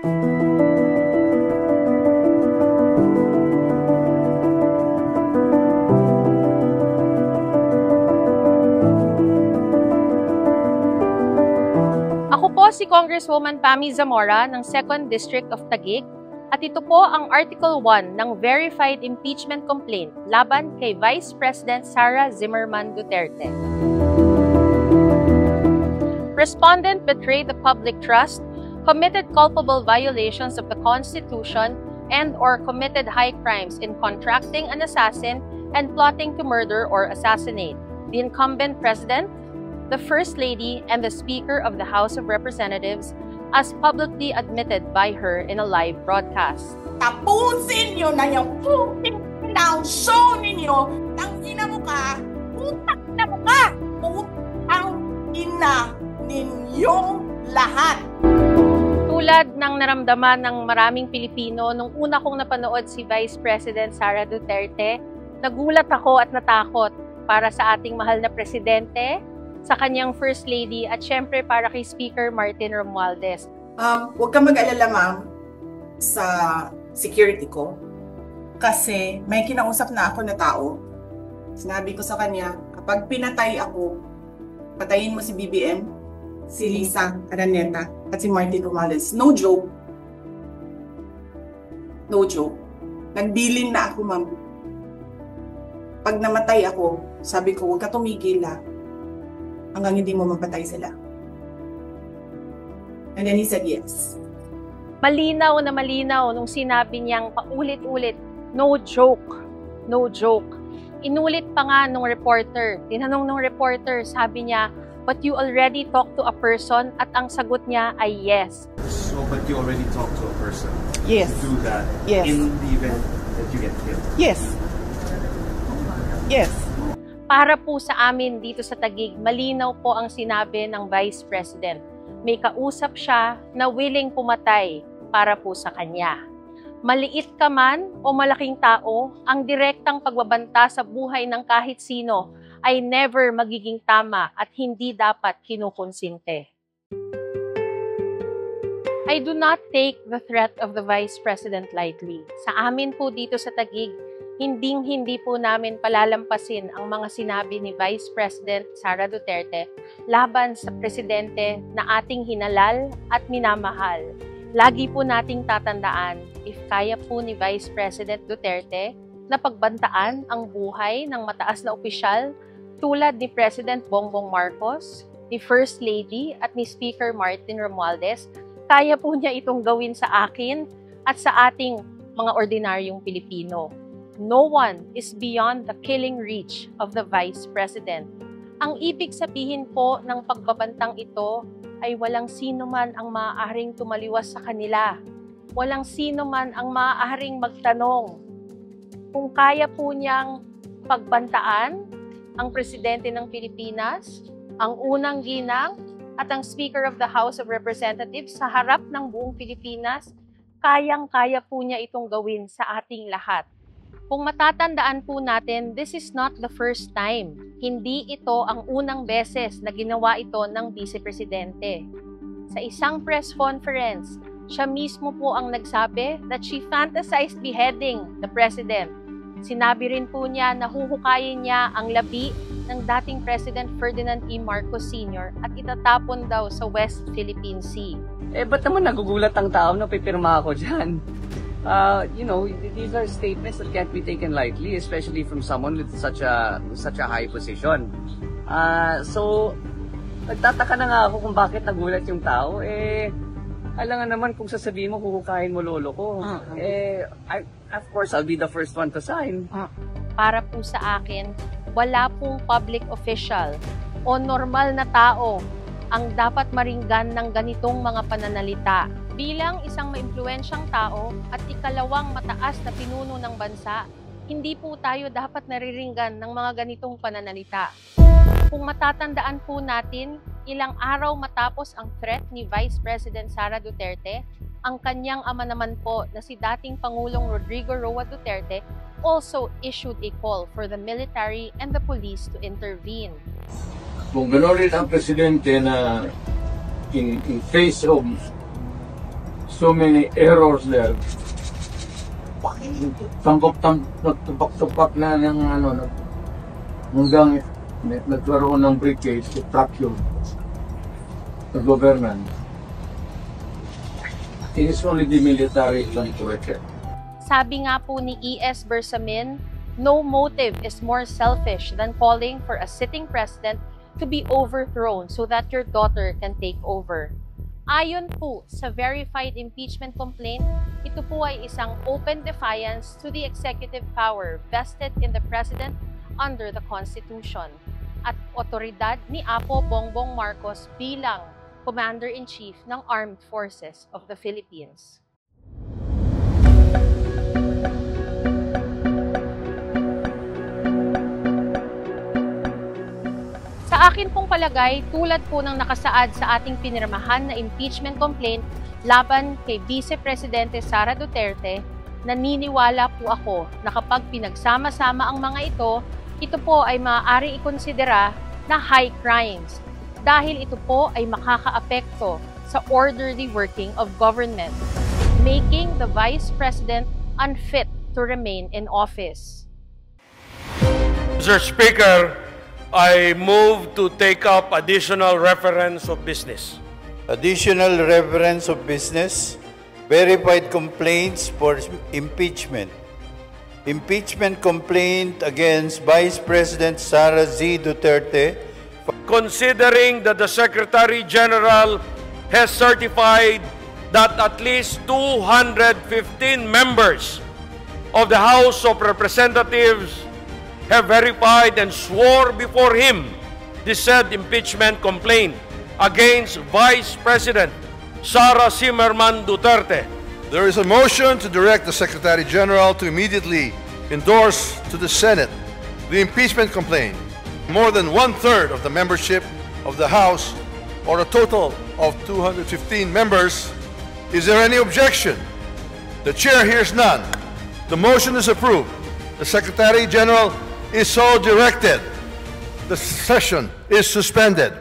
Ako po si Congresswoman Pami Zamora ng 2nd District of Taguig at ito po ang Article 1 ng Verified Impeachment Complaint laban kay Vice President Sara Zimmerman Duterte. Respondent betrayed the public trust, committed culpable violations of the Constitution, and/or committed high crimes in contracting an assassin and plotting to murder or assassinate the incumbent president, the First Lady, and the Speaker of the House of Representatives as publicly admitted by her in a live broadcast. Tapusin nyo na yung fucking show ninyo. Tangina mo ka, utak na mo ka, utang ina ninyong lahat. Tulad ng naramdaman ng maraming Pilipino nung una kong napanood si Vice President Sara Duterte, nagulat ako at natakot para sa ating mahal na presidente, sa kanyang First Lady at syempre para kay Speaker Martin Romualdez. Huwag kang mag-alala, ma'am, sa security ko. Kasi may kinausap na ako na tao. Sinabi ko sa kanya, kapag pinatay ako, patayin mo si BBM, si Lisa Araneta, at si Martin Romualdez. No joke. No joke. Nagbilin na ako, ma'am. Pag namatay ako, sabi ko, huwag ka tumigil hanggang hindi mo mapatay sila. And then he said yes. Malinaw na malinaw nung sinabi niyang paulit-ulit, no joke, no joke. Inulit pa nga nung reporter, tinanong nung reporter, sabi niya, but you already talked to a person, at ang sagot niya ay yes. So, but you already talked to a person Yes. to do that Yes. in the event that you get killed? Yes. Yes. Para po sa amin dito sa Taguig, malinaw po ang sinabi ng Vice President. May kausap siya na willing pumatay para po sa kanya. Maliit ka man o malaking tao, ang direktang pagbabanta sa buhay ng kahit sino ay never magiging tama at hindi dapat kinukonsinte. I do not take the threat of the Vice President lightly. Sa amin po dito sa Taguig, hindi po namin palalampasin ang mga sinabi ni Vice President Sara Duterte laban sa presidente na ating hinalal at minamahal. Lagi po nating tatandaan, if kaya po ni Vice President Duterte na pagbantaan ang buhay ng mataas na opisyal tulad ni President Bongbong Marcos, ni First Lady at ni Speaker Martin Romualdez, kaya po niya itong gawin sa akin at sa ating mga ordinaryong Pilipino. No one is beyond the killing reach of the Vice President. Ang ibig sabihin po ng pagbabantang ito ay walang sino man ang maaaring tumaliwas sa kanila. Walang sino man ang maaaring magtanong. Kung kaya po niyang pagbantaan ang Presidente ng Pilipinas, ang unang ginang at ang Speaker of the House of Representatives sa harap ng buong Pilipinas, kayang-kaya po niya itong gawin sa ating lahat. Kung matatandaan po natin, this is not the first time. Hindi ito ang unang beses na ginawa ito ng Vice Presidente. Sa isang press conference, siya mismo po ang nagsabi that she fantasized beheading the President. Sinabi rin po niya na huhukayin niya ang labi ng dating President Ferdinand E. Marcos Sr. at itatapon daw sa West Philippine Sea. Ba't naman nagugulat ang tao na pipirma ako dyan? You know, these are statements that can't be taken lightly, especially from someone with such a high position. So, nagtataka na nga ako kung bakit nagulat yung tao. Alam nga naman kung sasabihin mo, huhukayin mo lolo ko. Of course, I'll be the first one to sign. Para po sa akin, wala pong public official o normal na tao ang dapat maringgan ng ganitong mga pananalita. Bilang isang maimpluwensyang tao at ikalawang mataas na pinuno ng bansa, hindi po tayo dapat nariringgan ng mga ganitong pananalita. Kung matatandaan po natin, ilang araw matapos ang threat ni Vice President Sara Duterte, ang kanyang ama naman po na si dating Pangulong Rodrigo Roa Duterte also issued a call for the military and the police to intervene. Kung gano'n rin ang presidente na in face of so many errors there. Nagtupak-tupak na ng hanggang nagkaroon ng breakage, fracture ng government. It is only the military can correct it. Sabi nga po ni E.S. Bersamin, no motive is more selfish than calling for a sitting president to be overthrown so that your daughter can take over. Ayon po sa verified impeachment complaint, ito po ay isang open defiance to the executive power vested in the President under the Constitution at otoridad ni Apo Bongbong Marcos bilang Commander-in-Chief ng Armed Forces of the Philippines. Sa akin pong palagay, tulad po ng nakasaad sa ating pinirmahan na impeachment complaint laban kay Vice Presidente Sara Duterte, naniniwala po ako na kapag pinagsama-sama ang mga ito po ay maaaring ikonsidera na high crimes dahil ito po ay makakaapekto sa orderly working of government, making the Vice President unfit to remain in office. Mr. Speaker, I move to take up additional reference of business. Additional reference of business, verified complaints for impeachment. Impeachment complaint against Vice President Sara Z. Duterte. Considering that the Secretary General has certified that at least 215 members of the House of Representatives have verified and swore before him the said impeachment complaint against Vice President Sara Zimmerman Duterte. There is a motion to direct the Secretary General to immediately endorse to the Senate the impeachment complaint. More than one-third of the membership of the House, or a total of 215 members. Is there any objection? The Chair hears none. The motion is approved. The Secretary General is so directed. The session is suspended.